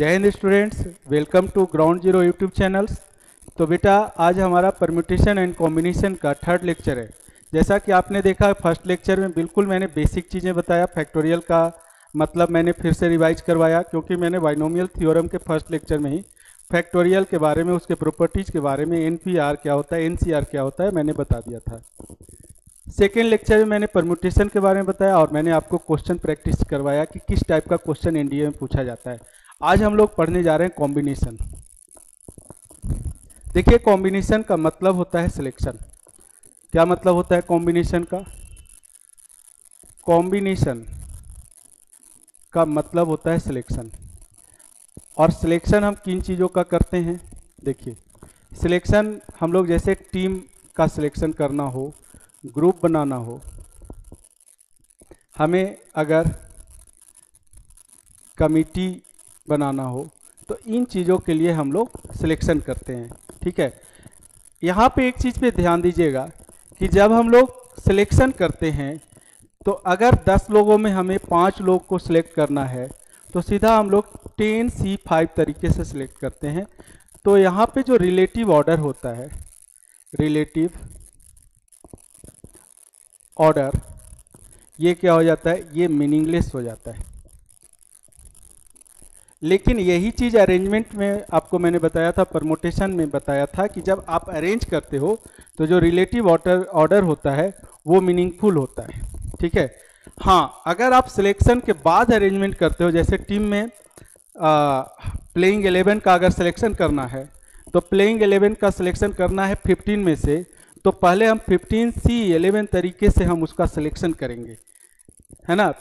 जय हिंद students, welcome to ground zero YouTube channels. तो बेटा आज हमारा परम्यूटेशन एंड कॉम्बिनेशन का थर्ड लेक्चर है। जैसा कि आपने देखा फर्स्ट लेक्चर में बिल्कुल मैंने बेसिक चीज़ें बताया, फैक्टोरियल का मतलब मैंने फिर से रिवाइज करवाया क्योंकि मैंने बाइनोमियल थ्योरम के फर्स्ट लेक्चर में ही फैक्टोरियल के बारे में, उसके प्रॉपर्टीज़ के बारे में, एनपीआर क्या होता है, एनसीआर क्या होता है, मैंने बता दिया था। सेकेंड लेक्चर में मैंने परम्यूटेशन के बारे में बताया और मैंने आपको क्वेश्चन प्रैक्टिस करवाया कि किस टाइप का क्वेश्चन एनडीए में पूछा जाता है। आज हम लोग पढ़ने जा रहे हैं कॉम्बिनेशन। देखिए कॉम्बिनेशन का मतलब होता है सिलेक्शन। क्या मतलब होता है कॉम्बिनेशन का? कॉम्बिनेशन का मतलब होता है सिलेक्शन। और सिलेक्शन हम किन चीज़ों का करते हैं? देखिए सिलेक्शन हम लोग जैसे टीम का सिलेक्शन करना हो, ग्रुप बनाना हो, हमें अगर कमिटी बनाना हो तो इन चीज़ों के लिए हम लोग सिलेक्शन करते हैं। ठीक है, यहाँ पे एक चीज़ पे ध्यान दीजिएगा कि जब हम लोग सिलेक्शन करते हैं तो अगर 10 लोगों में हमें 5 लोग को सिलेक्ट करना है तो सीधा हम लोग 10C5 तरीके से सिलेक्ट करते हैं। तो यहाँ पे जो रिलेटिव ऑर्डर होता है, रिलेटिव ऑर्डर, ये क्या हो जाता है? ये मीनिंगलेस हो जाता है। लेकिन यही चीज़ अरेंजमेंट में आपको मैंने बताया था, परमुटेशन में बताया था कि जब आप अरेंज करते हो तो जो रिलेटिव ऑर्डर होता है वो मीनिंगफुल होता है। ठीक है, हाँ अगर आप सिलेक्शन के बाद अरेंजमेंट करते हो, जैसे टीम में प्लेइंग 11 का अगर सिलेक्शन करना है तो प्लेइंग 11 का सिलेक्शन करना है 15 में से, तो पहले हम 15C11 तरीके से हम उसका सिलेक्शन करेंगे, है ना।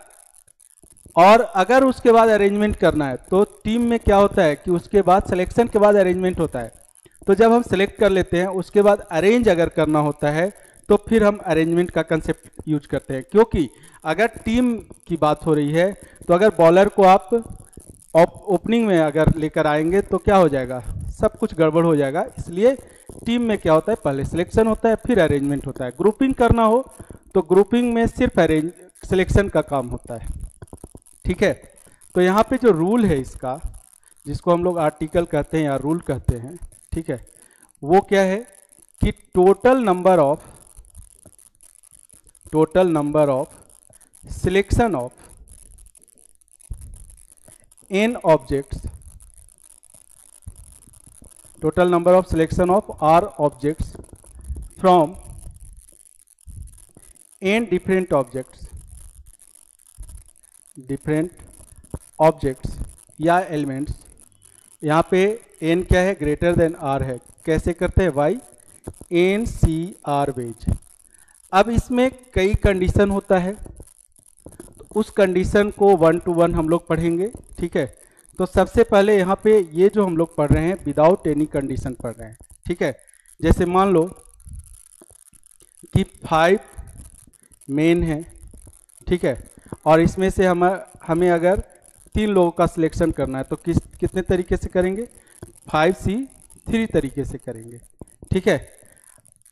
और अगर उसके बाद अरेंजमेंट करना है तो टीम में क्या होता है कि उसके बाद सिलेक्शन के बाद अरेंजमेंट होता है। तो जब हम सिलेक्ट कर लेते हैं उसके बाद अरेंज अगर करना होता है तो फिर हम अरेंजमेंट का कंसेप्ट यूज करते हैं। क्योंकि अगर टीम की बात हो रही है तो अगर बॉलर को आप ओपनिंग में अगर लेकर आएंगे तो क्या हो जाएगा? सब कुछ गड़बड़ हो जाएगा। इसलिए टीम में क्या होता है, पहले सिलेक्शन होता है फिर अरेंजमेंट होता है। ग्रुपिंग करना हो तो ग्रुपिंग में सिर्फ सिलेक्शन का काम होता है। ठीक है, तो यहाँ पे जो रूल है इसका, जिसको हम लोग आर्टिकल कहते हैं या रूल कहते हैं, ठीक है, वो क्या है कि total number of selection of n objects, total number of selection of r objects from n different objects या एलिमेंट्स, यहाँ पे n क्या है? ग्रेटर देन r है। कैसे करते हैं? By NCR ways. अब इसमें कई कंडीशन होता है, तो उस कंडीशन को 1 to 1 हम लोग पढ़ेंगे। ठीक है, तो सबसे पहले यहाँ पे ये जो हम लोग पढ़ रहे हैं विदाउट एनी कंडीशन पढ़ रहे हैं। ठीक है, जैसे मान लो कि 5 मेन है, ठीक है, और इसमें से हमें अगर 3 लोगों का सिलेक्शन करना है तो कितने तरीके से करेंगे? 5C3 तरीके से करेंगे। ठीक है,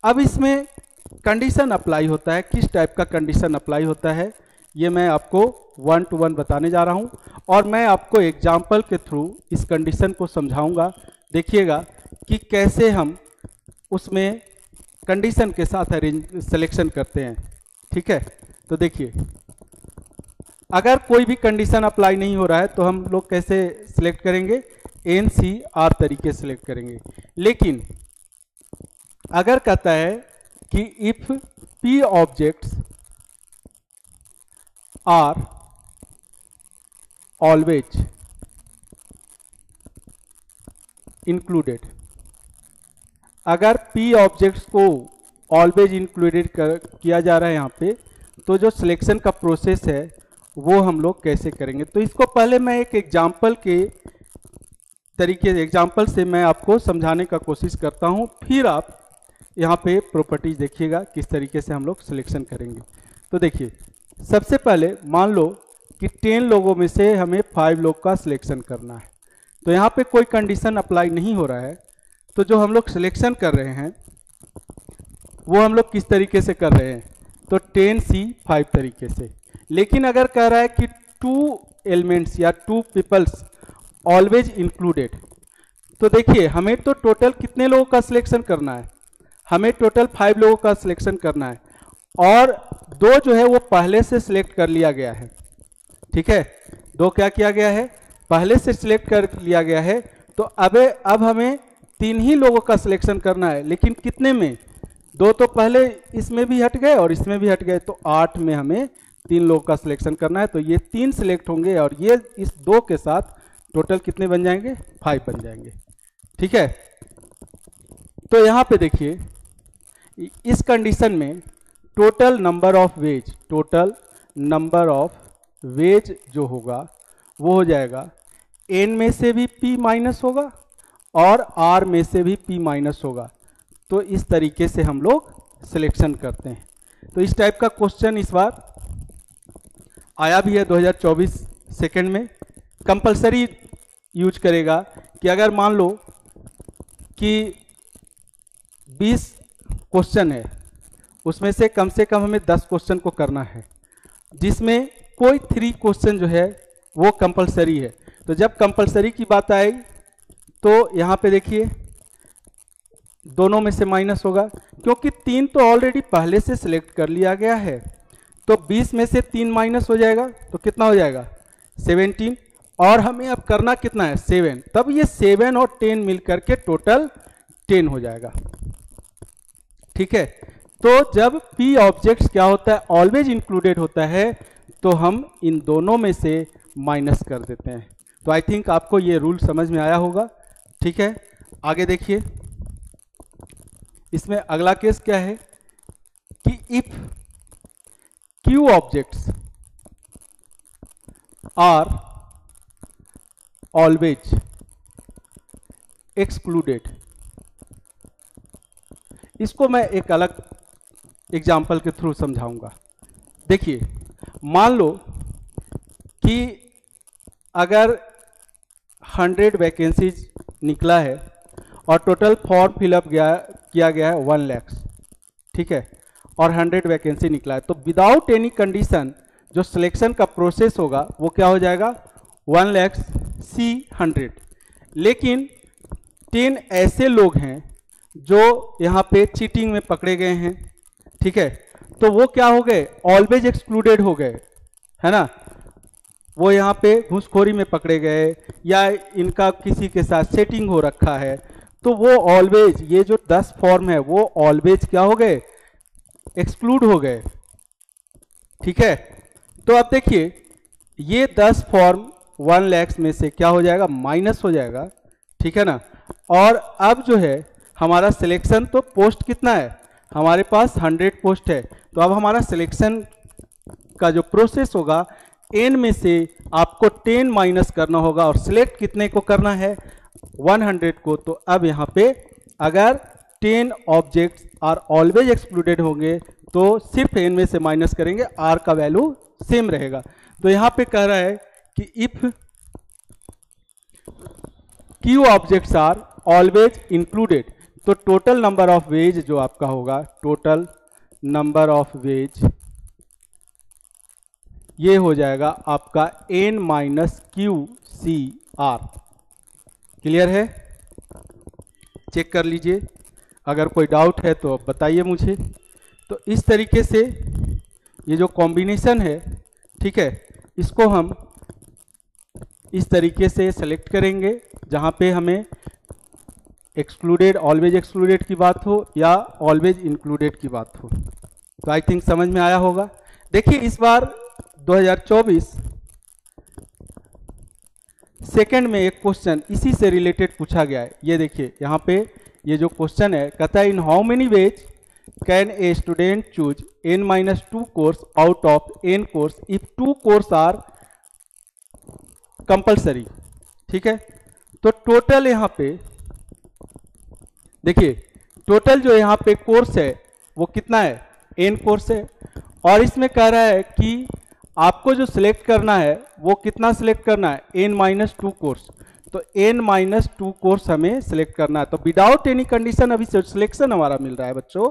अब इसमें कंडीशन अप्लाई होता है। किस टाइप का कंडीशन अप्लाई होता है ये मैं आपको 1 to 1 बताने जा रहा हूं और मैं आपको एग्जाम्पल के थ्रू इस कंडीशन को समझाऊंगा। देखिएगा कि कैसे हम उसमें कंडीशन के साथ सिलेक्शन करते हैं। ठीक है, तो देखिए अगर कोई भी कंडीशन अप्लाई नहीं हो रहा है तो हम लोग कैसे सिलेक्ट करेंगे? NCR तरीके से सिलेक्ट करेंगे। लेकिन अगर कहता है कि if P objects are always included, अगर P ऑब्जेक्ट्स को ऑलवेज इंक्लूडेड किया जा रहा है यहाँ पे, तो जो सिलेक्शन का प्रोसेस है वो हम लोग कैसे करेंगे? तो इसको पहले मैं एक एग्जाम्पल से मैं आपको समझाने का कोशिश करता हूँ, फिर आप यहाँ पे प्रॉपर्टीज देखिएगा किस तरीके से हम लोग सिलेक्शन करेंगे। तो देखिए सबसे पहले मान लो कि 10 लोगों में से हमें 5 लोग का सिलेक्शन करना है, तो यहाँ पे कोई कंडीशन अप्लाई नहीं हो रहा है, तो जो हम लोग सिलेक्शन कर रहे हैं वो हम लोग किस तरीके से कर रहे हैं? तो 10C5 तरीके से। लेकिन अगर कह रहा है कि 2 एलिमेंट्स या 2 पीपल्स ऑलवेज इंक्लूडेड। तो देखिए हमें तो टोटल कितने लोगों का सिलेक्शन करना है, हमें टोटल 5 लोगों का सिलेक्शन करना है, और 2 जो है वो पहले से सिलेक्ट कर लिया गया है। ठीक है, 2 क्या किया गया है, पहले से सिलेक्ट कर लिया गया है। तो अब हमें 3 ही लोगों का सिलेक्शन करना है, लेकिन कितने में, 2 तो पहले इसमें भी हट गए और इसमें भी हट गए, तो 8 में हमें 3 लोगों का सिलेक्शन करना है। तो ये 3 सिलेक्ट होंगे और ये इस 2 के साथ टोटल कितने बन जाएंगे, 5 बन जाएंगे। ठीक है, तो यहां पे देखिए इस कंडीशन में total number of veg, total number of ways जो होगा वो हो जाएगा n में से भी p माइनस होगा और r में से भी p माइनस होगा। तो इस तरीके से हम लोग सिलेक्शन करते हैं। तो इस टाइप का क्वेश्चन इस बार आया भी है 2024 सेकंड में। कंपलसरी यूज करेगा कि अगर मान लो कि 20 क्वेश्चन है, उसमें से कम हमें 10 क्वेश्चन को करना है, जिसमें कोई 3 क्वेश्चन जो है वो कंपलसरी है। तो जब कंपलसरी की बात आएगी तो यहाँ पे देखिए दोनों में से माइनस होगा, क्योंकि 3 तो ऑलरेडी पहले से सिलेक्ट कर लिया गया है। तो 20 में से 3 माइनस हो जाएगा तो कितना हो जाएगा, 17, और हमें अब करना कितना है, 7। तब ये 7 और 10 मिलकर के टोटल 10 हो जाएगा। ठीक है, तो जब P ऑब्जेक्ट्स क्या होता है, ऑलवेज इंक्लूडेड होता है, तो हम इन दोनों में से माइनस कर देते हैं। तो आई थिंक आपको ये रूल समझ में आया होगा। ठीक है, आगे देखिए, इसमें अगला केस क्या है कि if Q objects are always excluded. इसको मैं एक अलग एग्जाम्पल के थ्रू समझाऊंगा। देखिए मान लो कि अगर 100 वैकेंसीज निकला है और टोटल फॉर्म फिलअप किया गया है 1 लाख। ठीक है, और 100 वैकेंसी निकला है, तो विदाउट एनी कंडीशन जो सिलेक्शन का प्रोसेस होगा वो क्या हो जाएगा, 1 लाख C 100। लेकिन 10 ऐसे लोग हैं जो यहाँ पे चीटिंग में पकड़े गए हैं। ठीक है, तो वो क्या हो गए, ऑलवेज एक्सक्लूडेड हो गए, है ना। वो यहाँ पे घूसखोरी में पकड़े गए या इनका किसी के साथ सेटिंग हो रखा है, तो वो ऑलवेज, ये जो 10 फॉर्म है वो ऑलवेज क्या हो गए, एक्सक्लूड हो गए। ठीक है, तो अब देखिए ये 10 फॉर्म 1 लाख में से क्या हो जाएगा, माइनस हो जाएगा। ठीक है ना, और अब जो है हमारा सिलेक्शन, तो पोस्ट कितना है हमारे पास, 100 पोस्ट है। तो अब हमारा सिलेक्शन का जो प्रोसेस होगा, n में से आपको 10 माइनस करना होगा और सिलेक्ट कितने को करना है, 100 को। तो अब यहाँ पे अगर 10 ऑब्जेक्ट्स आर ऑलवेज एक्सक्लूडेड होंगे तो सिर्फ n में से माइनस करेंगे, r का वैल्यू सेम रहेगा। तो यहाँ पे कह रहा है कि if Q objects are always included, तो टोटल नंबर ऑफ वेज जो आपका होगा, टोटल नंबर ऑफ वेज ये हो जाएगा आपका n minus Q C R. Clear है, चेक कर लीजिए, अगर कोई डाउट है तो बताइए मुझे। तो इस तरीके से ये जो कॉम्बिनेशन है, ठीक है, इसको हम इस तरीके से सेलेक्ट करेंगे जहाँ पे हमें एक्सक्लूडेड, ऑलवेज एक्सक्लूडेड की बात हो या ऑलवेज इंक्लूडेड की बात हो। तो आई थिंक समझ में आया होगा। देखिए इस बार 2024 सेकंड में एक क्वेश्चन इसी से रिलेटेड पूछा गया है। ये देखिए यहाँ पे ये जो क्वेश्चन है, कहता है in how many ways can a student choose n-2 course out of n course if 2 course are compulsory. ठीक है, तो टोटल यहाँ पे देखिए, टोटल जो यहाँ पे कोर्स है वो कितना है, n कोर्स है, और इसमें कह रहा है कि आपको जो सिलेक्ट करना है वो कितना सिलेक्ट करना है, n-2 कोर्स। तो n-2 कोर्स हमें सिलेक्ट करना है। तो विदाउट एनी कंडीशन अभी सिलेक्शन हमारा मिल रहा है बच्चों।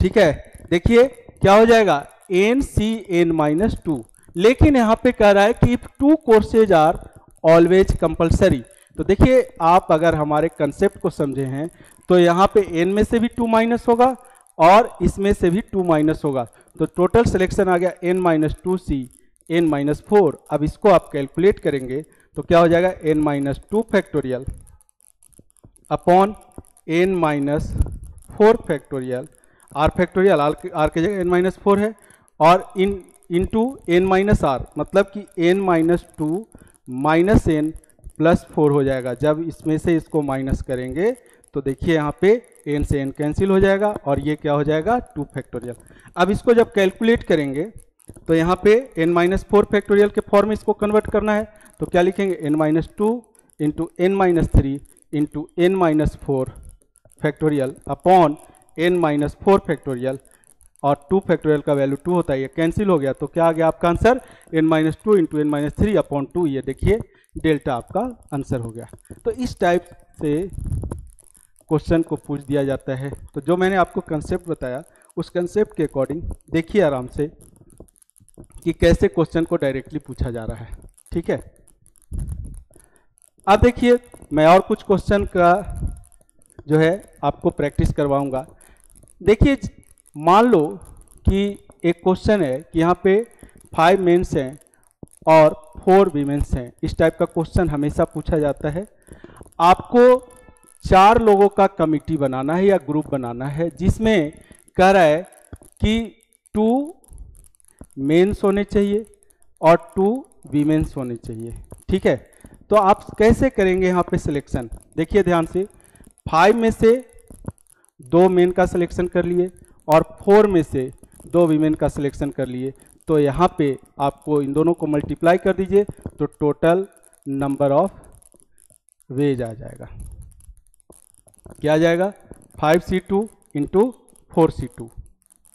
ठीक है, देखिए क्या हो जाएगा, n-2, लेकिन यहाँ पे कह रहा है कि if 2 courses are always compulsory. तो देखिए आप अगर हमारे कंसेप्ट को समझे हैं तो यहाँ पे n में से भी 2 माइनस होगा और इसमें से भी 2 माइनस होगा, तो टोटल सिलेक्शन आ गया n minus 2c n minus 4। अब इसको आप कैलकुलेट करेंगे तो क्या हो जाएगा n minus 2 factorial upon n minus 4 factorial, r factorial r की जगह n माइनस 4 है, और इंटू n माइनस r, मतलब कि n minus 2 minus n plus 4 हो जाएगा। जब इसमें से इसको माइनस करेंगे तो देखिए यहाँ पे n से n कैंसिल हो जाएगा और ये क्या हो जाएगा 2 फैक्टोरियल। अब इसको जब कैलकुलेट करेंगे तो यहाँ पे n माइनस 4 फैक्टोरियल के फॉर्म में इसको कन्वर्ट करना है, तो क्या लिखेंगे n minus 2 into n minus 3 into n minus 4 factorial upon n minus 4 factorial, और 2 फैक्टोरियल का वैल्यू 2 होता है, ये कैंसिल हो गया, तो क्या आ गया आपका answer n minus 2 into n minus 3 upon 2। ये देखिए डेल्टा आपका आंसर हो गया। तो इस टाइप से क्वेश्चन को पूछ दिया जाता है। तो जो मैंने आपको कंसेप्ट बताया उस कंसेप्ट के अकॉर्डिंग देखिए आराम से कि कैसे क्वेश्चन को डायरेक्टली पूछा जा रहा है। ठीक है, अब देखिए मैं और कुछ क्वेश्चन का जो है आपको प्रैक्टिस करवाऊंगा। देखिए मान लो कि एक क्वेश्चन है कि यहाँ पे 5 मेंस हैं और 4 वीमेंस हैं, इस टाइप का क्वेश्चन हमेशा पूछा जाता है। आपको 4 लोगों का कमिटी बनाना है या ग्रुप बनाना है, जिसमें कह रहा है कि 2 मेंस होने चाहिए और 2 वीमेंस होने चाहिए। ठीक है, तो आप कैसे करेंगे यहाँ पे सिलेक्शन, देखिए ध्यान से। 5 में से 2 मेन का सिलेक्शन कर लिए और 4 में से 2 वीमेन का सिलेक्शन कर लिए, तो यहाँ पे आपको इन दोनों को मल्टीप्लाई कर दीजिए तो टोटल नंबर ऑफ वेज आ जाएगा। क्या आ जाएगा 5c2 इंटू 4c2,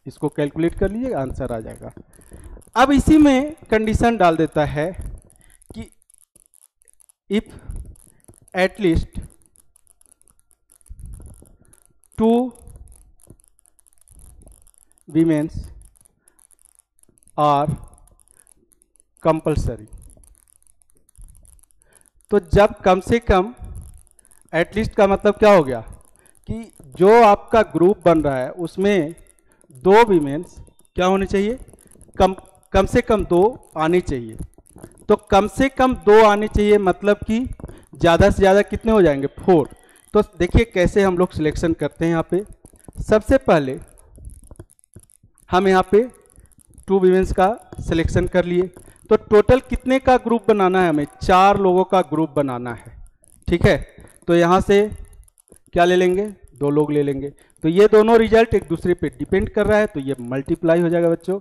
इसको कैलकुलेट कर लीजिए आंसर आ जाएगा। अब इसी में कंडीशन डाल देता है कि if at least 2 women's are compulsory. तो जब कम से कम, एटलीस्ट का मतलब क्या हो गया कि जो आपका ग्रुप बन रहा है उसमें 2 वीमेंस क्या होने चाहिए, कम से कम 2 आने चाहिए। तो कम से कम 2 आने चाहिए मतलब कि ज़्यादा से ज़्यादा कितने हो जाएंगे 4। तो देखिए कैसे हम लोग सिलेक्शन करते हैं। यहाँ पे सबसे पहले हम यहाँ पे 2 वीमेंस का सिलेक्शन कर लिए, तो टोटल कितने का ग्रुप बनाना है, हमें 4 लोगों का ग्रुप बनाना है। ठीक है, तो यहाँ से क्या ले लेंगे, 2 लोग ले लेंगे, तो ये दोनों रिजल्ट एक दूसरे पे डिपेंड कर रहा है, तो ये मल्टीप्लाई हो जाएगा बच्चों।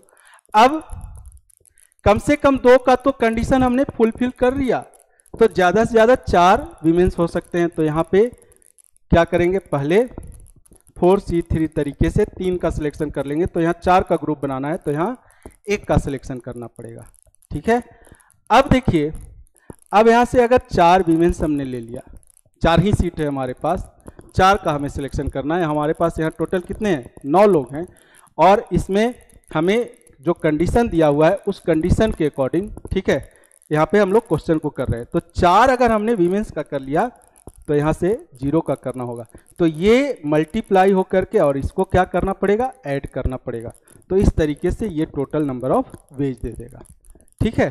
अब कम से कम 2 का तो कंडीशन हमने फुलफिल कर लिया, तो ज़्यादा से ज़्यादा 4 वीमेंस हो सकते हैं। तो यहाँ पे क्या करेंगे, पहले 4c3 तरीके से 3 का सिलेक्शन कर लेंगे, तो यहाँ 4 का ग्रुप बनाना है तो यहाँ 1 का सिलेक्शन करना पड़ेगा। ठीक है, अब देखिए, अब यहाँ से अगर 4 वीमेंस हमने ले लिया, 4 ही सीट है हमारे पास, 4 का हमें सिलेक्शन करना है। हमारे पास यहाँ टोटल कितने हैं, 9 लोग हैं, और इसमें हमें जो कंडीशन दिया हुआ है उस कंडीशन के अकॉर्डिंग, ठीक है, यहाँ पे हम लोग क्वेश्चन को कर रहे हैं। तो 4 अगर हमने वीमेंस का कर लिया तो यहाँ से 0 का करना होगा, तो ये मल्टीप्लाई हो करके और इसको क्या करना पड़ेगा, ऐड करना पड़ेगा। तो इस तरीके से ये टोटल नंबर ऑफ वेज दे देगा। ठीक है,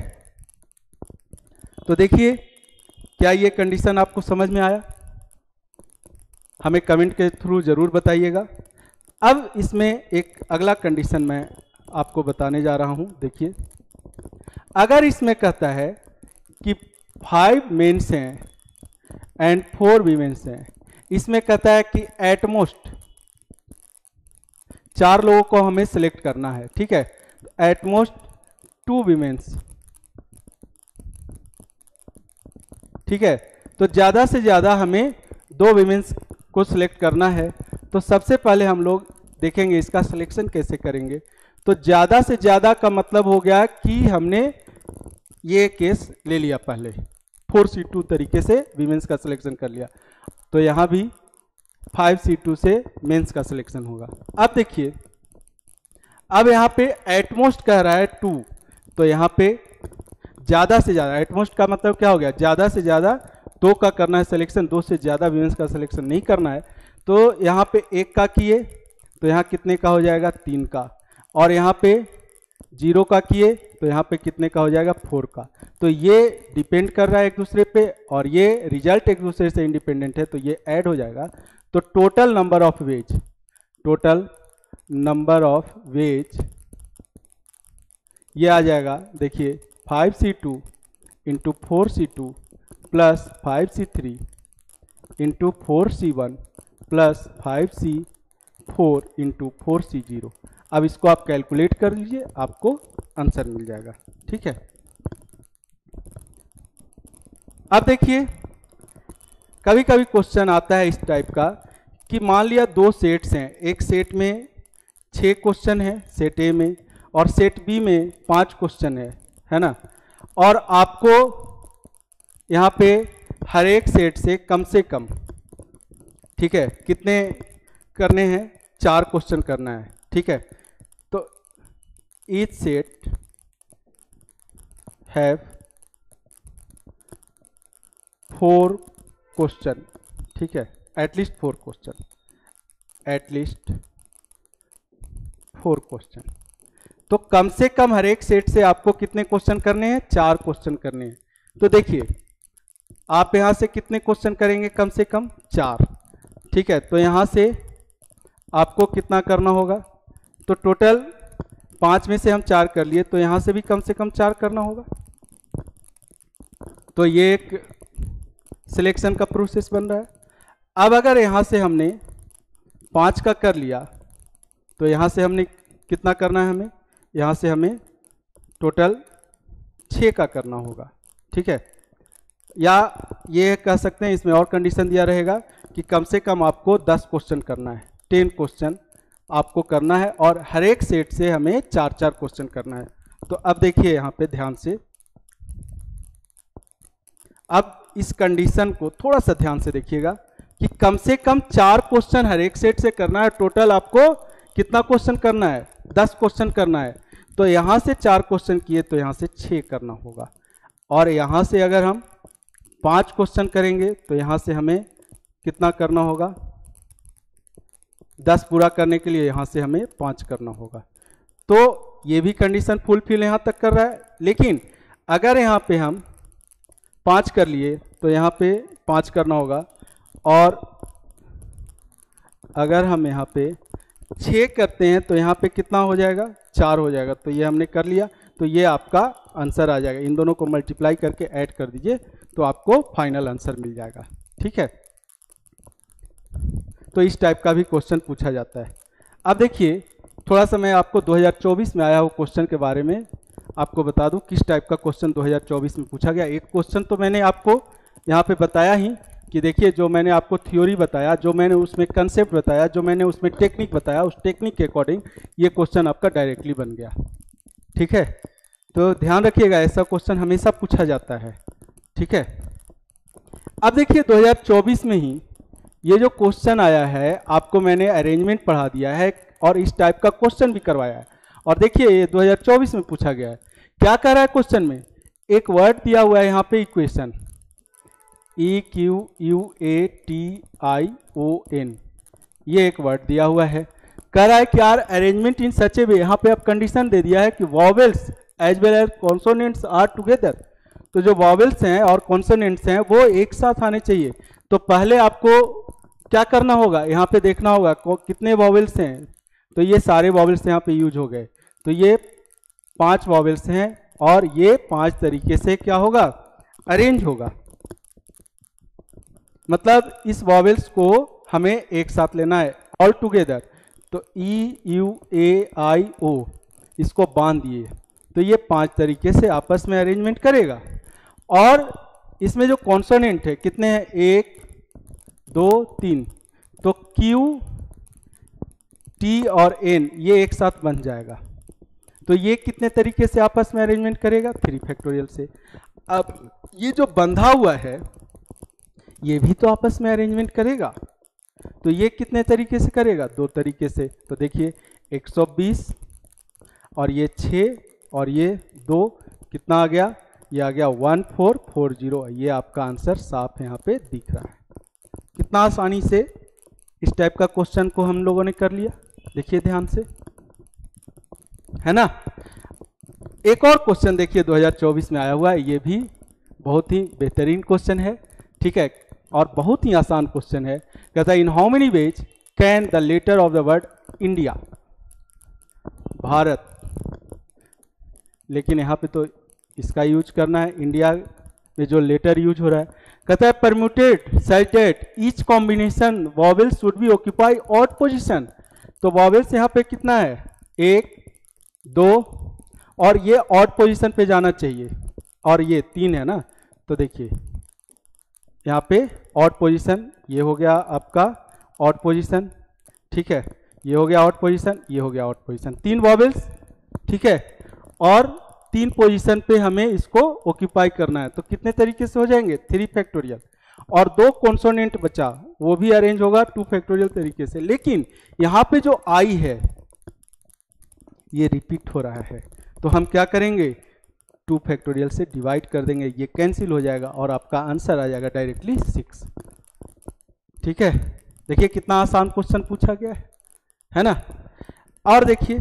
तो देखिए क्या ये कंडीशन आपको समझ में आया, हमें कमेंट के थ्रू जरूर बताइएगा। अब इसमें एक अगला कंडीशन मैं आपको बताने जा रहा हूं। देखिए, अगर इसमें कहता है कि 5 मेंस हैं एंड 4 वीमेंस हैं, इसमें कहता है कि एटमोस्ट 4 लोगों को हमें सिलेक्ट करना है। ठीक है, एटमोस्ट 2 वीमेंस। ठीक है, तो ज्यादा से ज्यादा हमें 2 वीमेंस को सिलेक्ट करना है। तो सबसे पहले हम लोग देखेंगे इसका सिलेक्शन कैसे करेंगे। तो ज्यादा से ज्यादा का मतलब हो गया कि हमने ये केस ले लिया, पहले 4c2 तरीके से वीमेंस का सिलेक्शन कर लिया, तो यहां भी 5c2 से मेंस का सिलेक्शन होगा। अब देखिए, अब यहां पे एटमोस्ट कह रहा है 2, तो यहां पे ज़्यादा से ज़्यादा, एटमोस्ट का मतलब क्या हो गया, ज़्यादा से ज़्यादा 2 का करना है सिलेक्शन, 2 से ज़्यादा विमेंस का सिलेक्शन नहीं करना है। तो यहाँ पे 1 का किए तो यहाँ कितने का हो जाएगा, 3 का, और यहाँ पे 0 का किए तो यहाँ पे कितने का हो जाएगा, 4 का। तो ये डिपेंड कर रहा है एक दूसरे पे और ये रिजल्ट एक दूसरे से इंडिपेंडेंट है, तो ये ऐड हो जाएगा। तो total number of veg, total number of veg ये आ जाएगा, देखिए 5C2 into 4C2 plus 5C3 into 4C1 plus 5C4 into 4C0। अब इसको आप कैलकुलेट कर लीजिए, आपको आंसर मिल जाएगा। ठीक है, अब देखिए कभी कभी क्वेश्चन आता है इस टाइप का कि मान लिया 2 सेट्स हैं, एक सेट में 6 क्वेश्चन है सेट ए में, और सेट बी में 5 क्वेश्चन है ना, और आपको यहाँ पे हर एक सेट से कम, ठीक है, कितने करने हैं, 4 क्वेश्चन करना है। ठीक है, तो ईच सेट हैव 4 क्वेश्चन, ठीक है, एटलीस्ट 4 क्वेश्चन, एटलीस्ट 4 क्वेश्चन। तो कम से कम हर एक सेट से आपको कितने क्वेश्चन करने हैं, 4 क्वेश्चन करने हैं। तो देखिए आप यहां से कितने क्वेश्चन करेंगे, कम से कम 4। ठीक है, तो यहां से आपको कितना करना होगा, तो टोटल 5 में से हम 4 कर लिए, तो यहां से भी कम से कम 4 करना होगा। तो ये एक सिलेक्शन का प्रोसेस बन रहा है। अब अगर यहां से हमने 5 का कर लिया तो यहां से हमने कितना करना है, हमें यहां से हमें टोटल 6 का करना होगा। ठीक है, या ये कह सकते हैं इसमें और कंडीशन दिया रहेगा कि कम से कम आपको 10 क्वेश्चन करना है, 10 क्वेश्चन आपको करना है, और हर एक सेट से हमें 4-4 क्वेश्चन करना है। तो अब देखिए यहाँ पे ध्यान से, अब इस कंडीशन को थोड़ा सा ध्यान से देखिएगा कि कम से कम 4 क्वेश्चन हर एक सेट से करना है। टोटल आपको कितना क्वेश्चन करना है, 10 क्वेश्चन करना है। तो यहां से 4 क्वेश्चन किए तो यहां से 6 करना होगा, और यहां से अगर हम 5 क्वेश्चन करेंगे तो यहां से हमें कितना करना होगा, 10 पूरा करने के लिए यहां से हमें 5 करना होगा। तो ये भी कंडीशन फुलफिल यहां तक कर रहा है। लेकिन अगर यहां पे हम 5 कर लिए तो यहाँ पे 5 करना होगा, और अगर हम यहाँ पे 6 करते हैं तो यहाँ पे कितना हो जाएगा, 4 हो जाएगा। तो ये हमने कर लिया, तो ये आपका आंसर आ जाएगा। इन दोनों को मल्टीप्लाई करके ऐड कर दीजिए तो आपको फाइनल आंसर मिल जाएगा। ठीक है, तो इस टाइप का भी क्वेश्चन पूछा जाता है। अब देखिए थोड़ा सा मैं आपको 2024 में आया हुआ क्वेश्चन के बारे में आपको बता दूं किस टाइप का क्वेश्चन 2024 में पूछा गया। एक क्वेश्चन तो मैंने आपको यहाँ पे बताया ही कि देखिए, जो मैंने आपको थ्योरी बताया, जो मैंने उसमें कंसेप्ट बताया, जो मैंने उसमें टेक्निक बताया, उस टेक्निक के अकॉर्डिंग ये क्वेश्चन आपका डायरेक्टली बन गया। ठीक है, तो ध्यान रखिएगा ऐसा क्वेश्चन हमेशा पूछा जाता है। ठीक है, अब देखिए 2024 में ही ये जो क्वेश्चन आया है आपको मैंने अरेंजमेंट पढ़ा दिया है और इस टाइप का क्वेश्चन भी करवाया है। और देखिए ये 2024 में पूछा गया है। क्या कह रहा है क्वेश्चन में, एक वर्ड दिया हुआ है यहाँ पे इक्वेशन, EQUATION, ये एक वर्ड दिया हुआ है। कह रहा है कि यार अरेंजमेंट इन सच ए वे, यहाँ पे अब कंडीशन दे दिया है कि vowels as well as consonants are together. तो जो वॉवेल्स हैं और कॉन्सोनेंट्स हैं वो एक साथ आने चाहिए। तो पहले आपको क्या करना होगा, यहाँ पे देखना होगा कितने वॉवेल्स हैं। तो ये सारे वॉवेल्स यहाँ पे यूज हो गए। तो ये 5 वॉवेल्स हैं और ये 5 तरीके से क्या होगा, अरेंज होगा। मतलब इस वॉवेल्स को हमें एक साथ लेना है ऑल टुगेदर। तो EUAIO इसको बांध दिए तो ये 5 तरीके से आपस में अरेंजमेंट करेगा। और इसमें जो कॉन्सोनेंट है कितने हैं, 1 2 3, तो Q T और N ये एक साथ बन जाएगा। तो ये कितने तरीके से आपस में अरेंजमेंट करेगा, 3 फैक्टोरियल से। अब ये जो बंधा हुआ है ये भी तो आपस में अरेंजमेंट करेगा। तो ये कितने तरीके से करेगा, 2 तरीके से। तो देखिए 120 और ये 6 और ये 2 कितना आ गया, ये आ गया 1440। ये आपका आंसर साफ यहाँ पे दिख रहा है। कितना आसानी से इस टाइप का क्वेश्चन को हम लोगों ने कर लिया, देखिए ध्यान से, है ना। एक और क्वेश्चन देखिए 2024 में आया हुआ है, ये भी बहुत ही बेहतरीन क्वेश्चन है, ठीक है, और बहुत ही आसान क्वेश्चन है। कहता है in how many ways can the letter of the word India, Bharat, लेकिन यहाँ पे तो इसका यूज करना है, इंडिया में जो लेटर यूज हो रहा है। कहता है permuted such that each combination vowels should be occupy odd position. तो वॉवेल्स यहाँ पे कितना है, 1 2, और ये ऑड पोजीशन पे जाना चाहिए, और ये 3 है ना। तो देखिए यहाँ पे ऑड पोजीशन, ये हो गया आपका ऑड पोजीशन, ठीक है, ये हो गया ऑड पोजीशन, ये हो गया ऑड पोजीशन, 3 वॉवेल्स, ठीक है, और 3 पोजीशन पे हमें इसको ऑक्यूपाई करना है। तो कितने तरीके से हो जाएंगे, 3 फैक्टोरियल, और 2 कॉन्सोनेंट बचा, वो भी अरेंज होगा 2 फैक्टोरियल तरीके से। लेकिन यहाँ पे जो आई है ये रिपीट हो रहा है, तो हम क्या करेंगे, 2 फैक्टोरियल से डिवाइड कर देंगे, ये कैंसिल हो जाएगा और आपका आंसर आ जाएगा डायरेक्टली 6, ठीक है। देखिए कितना आसान क्वेश्चन पूछा गया है ना। और देखिए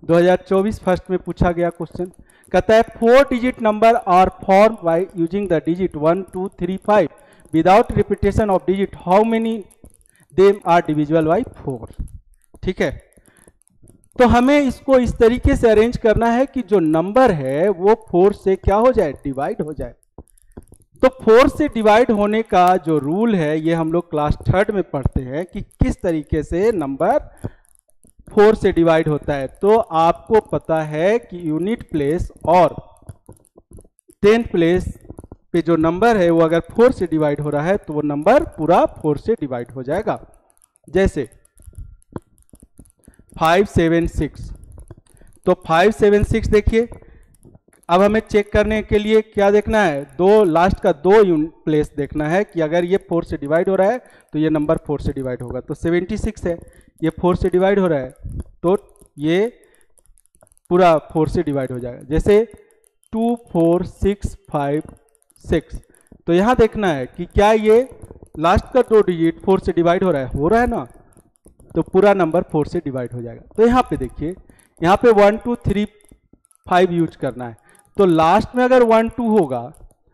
2024 फर्स्ट में पूछा गया क्वेश्चन, कहता है 4 digit number are form by using the digit 1 2 3 5 without repetition of digit, how many them are divisible by 4, ठीक है। तो हमें इसको इस तरीके से अरेंज करना है कि जो नंबर है वो 4 से क्या हो जाए, डिवाइड हो जाए। तो 4 से डिवाइड होने का जो रूल है ये हम लोग क्लास 3rd में पढ़ते हैं कि किस तरीके से नंबर 4 से डिवाइड होता है। तो आपको पता है कि यूनिट प्लेस और 10th प्लेस पे जो नंबर है वो अगर 4 से डिवाइड हो रहा है तो वो नंबर पूरा 4 से डिवाइड हो जाएगा। जैसे 576, तो 576 देखिए, अब हमें चेक करने के लिए क्या देखना है, लास्ट का 2 यूनिट प्लेस देखना है कि अगर ये 4 से डिवाइड हो रहा है तो ये नंबर 4 से डिवाइड होगा। तो 76 है, ये 4 से डिवाइड हो रहा है तो ये पूरा 4 से डिवाइड हो जाएगा। जैसे 2 4 6 5 6, तो यहां देखना है कि क्या ये लास्ट का 2 डिजिट 4 से डिवाइड हो रहा है ना, तो पूरा नंबर 4 से डिवाइड हो जाएगा। तो यहाँ पे देखिए, यहाँ पे 1 2 3 5 यूज करना है, तो लास्ट में अगर 1 2 होगा,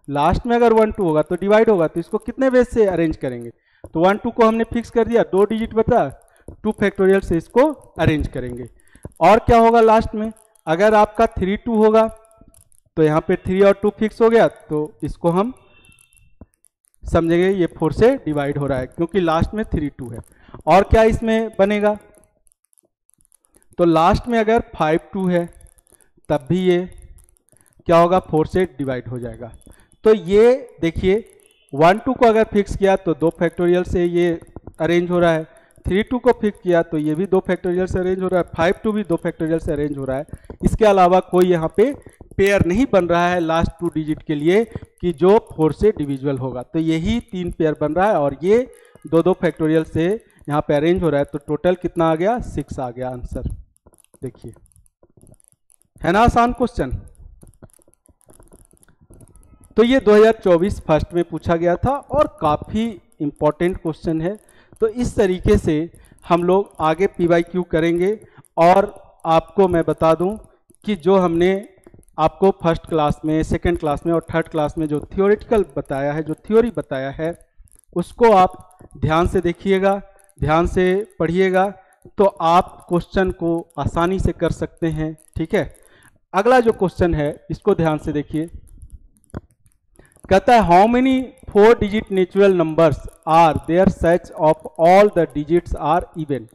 लास्ट में अगर 1 2 होगा तो डिवाइड होगा, तो इसको कितने बेस से अरेंज करेंगे, तो 1 2 को हमने फिक्स कर दिया, 2 डिजिट बता, 2 फैक्टोरियल से इसको अरेंज करेंगे। और क्या होगा लास्ट में, अगर आपका 3 2 होगा तो यहाँ पे 3 और 2 फिक्स हो गया, तो इसको हम समझेंगे ये 4 से डिवाइड हो रहा है क्योंकि लास्ट में 3 2 है। और क्या इसमें बनेगा, तो लास्ट में अगर 5 2 है तब भी ये क्या होगा, 4 से डिवाइड हो जाएगा। तो ये देखिए 1 2 को अगर फिक्स किया तो 2 फैक्टोरियल से ये अरेंज हो रहा है, 3 2 को फिक्स किया तो ये भी 2 फैक्टोरियल से अरेंज हो रहा है, 5 2 भी 2 फैक्टोरियल से अरेंज हो रहा है। इसके अलावा कोई यहाँ पे पेयर नहीं बन रहा है लास्ट 2 डिजिट के लिए कि जो 4 से डिविजिबल होगा, तो यही 3 पेयर बन रहा है और ये 2 फैक्टोरियल से यहाँ पे अरेंज हो रहा है। तो टोटल कितना आ गया, 6 आ गया आंसर। देखिए है ना आसान क्वेश्चन। तो ये 2024 फर्स्ट में पूछा गया था और काफी इंपॉर्टेंट क्वेश्चन है। तो इस तरीके से हम लोग आगे PYQ करेंगे। और आपको मैं बता दूं कि जो हमने आपको फर्स्ट क्लास में, सेकंड क्लास में और थर्ड क्लास में जो थियोरेटिकल बताया है, जो थ्योरी बताया है, उसको आप ध्यान से देखिएगा, ध्यान से पढ़िएगा, तो आप क्वेश्चन को आसानी से कर सकते हैं। ठीक है, अगला जो क्वेश्चन है इसको ध्यान से देखिए। कहता है how many 4 digit natural numbers are there such of all the digits are even.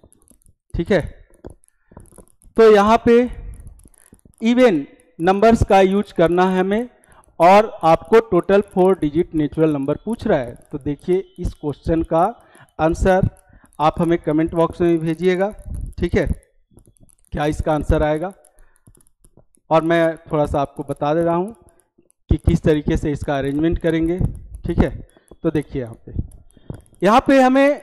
ठीक है, तो यहाँ पे इवन नंबर्स का यूज करना है हमें और आपको टोटल 4 डिजिट नेचुरल नंबर पूछ रहा है। तो देखिए इस क्वेश्चन का आंसर आप हमें कमेंट बॉक्स में भेजिएगा। ठीक है, क्या इसका आंसर आएगा, और मैं थोड़ा सा आपको बता दे रहा हूं कि किस तरीके से इसका अरेंजमेंट करेंगे। ठीक है, तो देखिए यहाँ पे हमें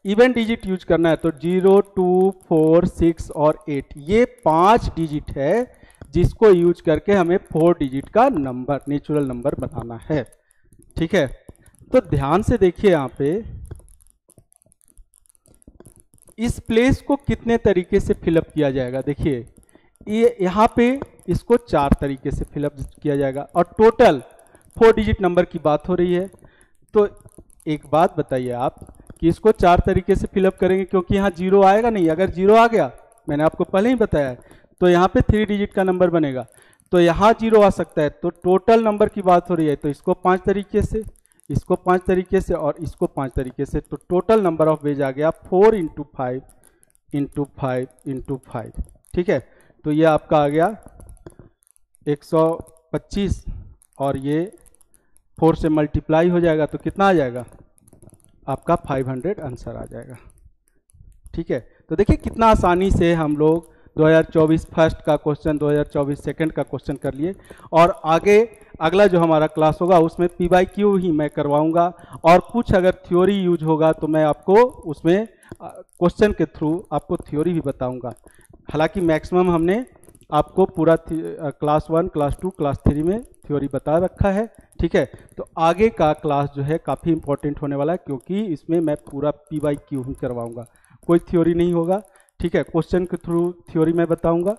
इवन डिजिट यूज करना है। तो 0 2 4 6 और 8 ये 5 डिजिट है जिसको यूज करके हमें 4 डिजिट का नंबर, नेचुरल नंबर बनाना है। ठीक है, तो ध्यान से देखिए यहाँ पे इस प्लेस को कितने तरीके से फिलअप किया जाएगा। देखिए ये यहाँ पे इसको 4 तरीके से फिलअप किया जाएगा और टोटल 4 डिजिट नंबर की बात हो रही है। तो एक बात बताइए आप कि इसको 4 तरीके से फिलअप करेंगे, क्योंकि यहाँ 0 आएगा नहीं। अगर 0 आ गया, मैंने आपको पहले ही बताया है, तो यहाँ पे 3 डिजिट का नंबर बनेगा। तो यहाँ 0 आ सकता है, तो टोटल नंबर की बात हो रही है, तो इसको 5 तरीके से, इसको 5 तरीके से और इसको 5 तरीके से, तो टोटल नंबर ऑफ वेज आ गया 4 × 5 × 5 × 5। ठीक है, तो ये आपका आ गया 125 और ये 4 से मल्टीप्लाई हो जाएगा तो कितना आ जाएगा आपका 500 आंसर आ जाएगा। ठीक है, तो देखिए कितना आसानी से हम लोग 2024 फर्स्ट का क्वेश्चन, 2024 सेकंड का क्वेश्चन कर लिए। और आगे अगला जो हमारा क्लास होगा उसमें PYQ ही मैं करवाऊंगा, और कुछ अगर थ्योरी यूज होगा तो मैं आपको उसमें क्वेश्चन के थ्रू आपको थ्योरी भी बताऊंगा। हालांकि मैक्सिमम हमने आपको पूरा क्लास 1, क्लास 2, क्लास 3 में थ्योरी बता रखा है। ठीक है, तो आगे का क्लास जो है काफ़ी इंपॉर्टेंट होने वाला है, क्योंकि इसमें मैं पूरा PYQ ही करवाऊंगा, कोई थ्योरी नहीं होगा। ठीक है, क्वेश्चन के थ्रू थ्योरी मैं बताऊंगा,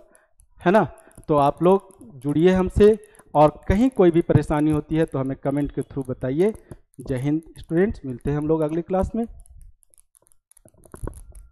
है ना। तो आप लोग जुड़िए हमसे, और कहीं कोई भी परेशानी होती है तो हमें कमेंट के थ्रू बताइए। जय हिंद स्टूडेंट्स, मिलते हैं हम लोग अगली क्लास में।